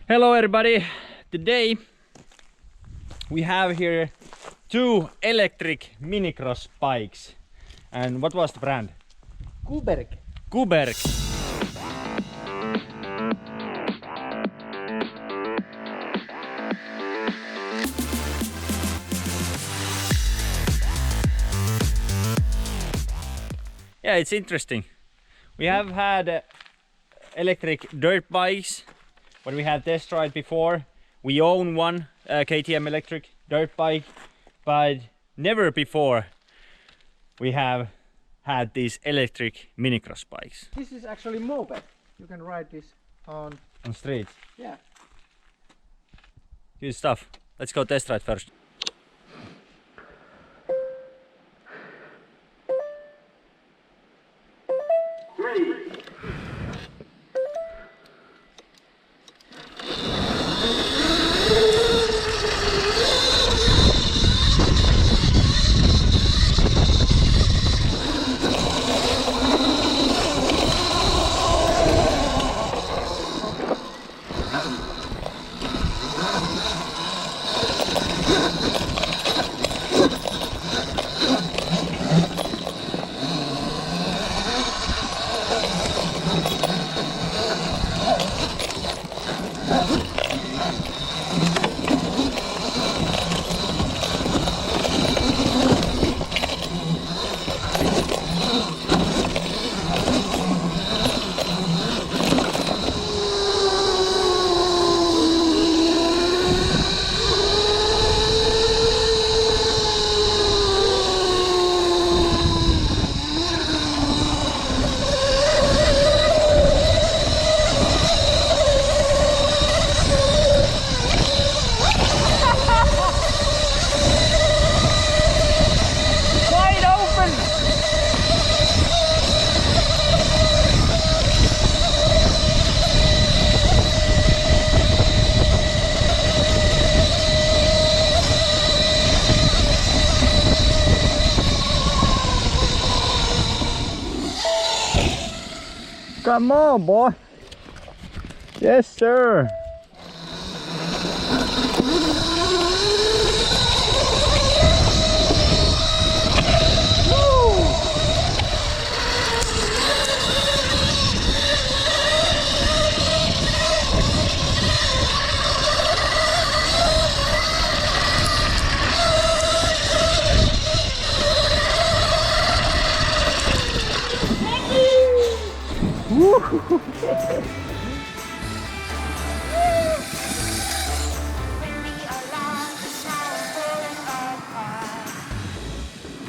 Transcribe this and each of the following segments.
Hello everybody! Today we have here two electric Minicross bikes. And what was the brand? KUBERG. KUBERG. Yeah, it's interesting. We have had electric dirt bikes when we had test ride before. We own one KTM electric dirt bike, but never before we have had these electric Minicross bikes. This is actually moped. You can ride this on Streets. Yeah. Good stuff. Let's go test ride first. Come on, boy. Yes, sir.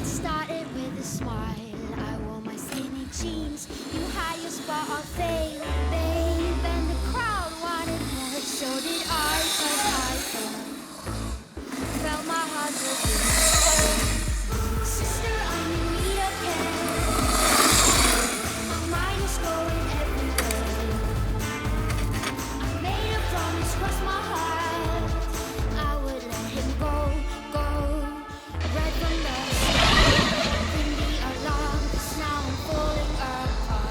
Started with a smile. I wore my skinny jeans. You had your spot on fame, babe, and the crowd wanted more. So did I, 'cause I felt my heart go beat. Sister, I need a pen. My mind is going everywhere. I made a promise, crossed my heart. I would let him go, right from the start. Bring me along, 'cause now I'm falling apart.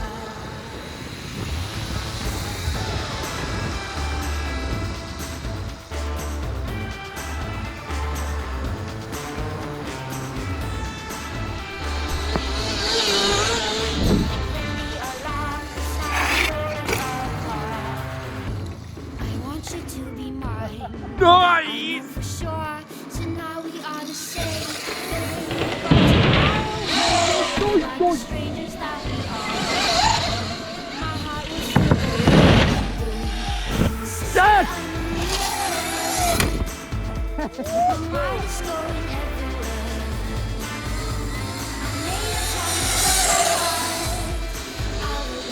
I want you to be mine. Nice! For sure, tonight we are the same. Like strangers that we are. My heart was Dad! my mind is going everywhere. I made a promise I would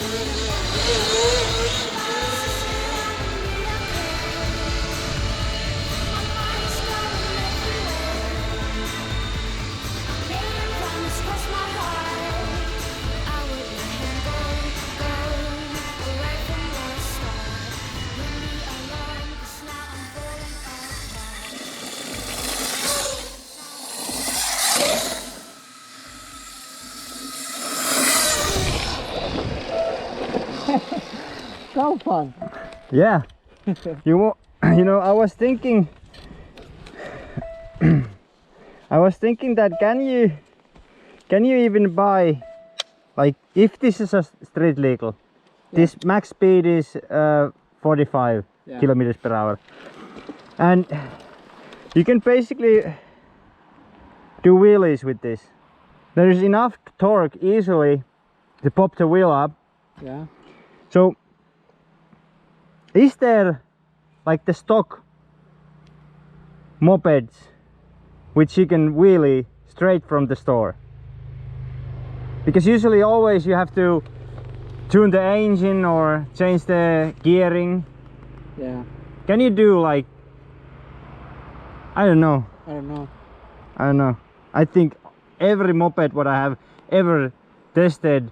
So fun. Yeah, You know, I was thinking that can you even buy, like, if this is a street legal, this max speed is 45 kilometers per hour, and you can basically do wheelies with this. There is enough torque easily to pop the wheel up. Yeah. So is there like the stock mopeds which you can wheelie straight from the store? Because usually always you have to tune the engine or change the gearing. Yeah. Can you do like, I don't know. I don't know. I think every moped what I have ever tested,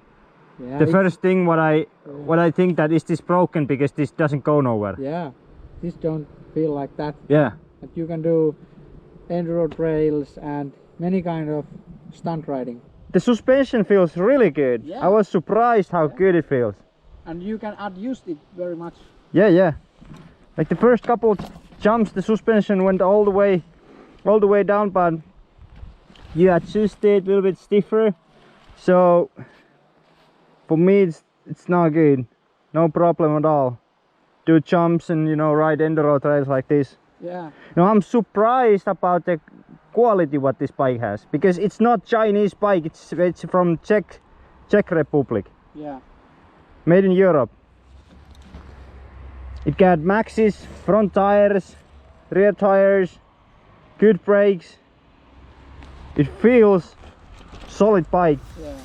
Yeah. the first thing what I think that is this broken because this doesn't go nowhere. Yeah. This don't feel like that. Yeah. But you can do enduro trails and many kind of stunt riding. The suspension feels really good. Yeah. I was surprised how good it feels. And you can adjust it very much. Yeah. Like the first couple jumps, the suspension went all the way down, but you adjust it a little bit stiffer. So for me, it's not good. No problem at all. Do jumps and, you know, ride enduro trails like this. Yeah. No, I'm surprised about the quality what this bike has, because it's not Chinese bike. It's from Czech Republic. Yeah. Made in Europe. It got Maxxis front tires, rear tires, good brakes. It feels solid bike. Yeah.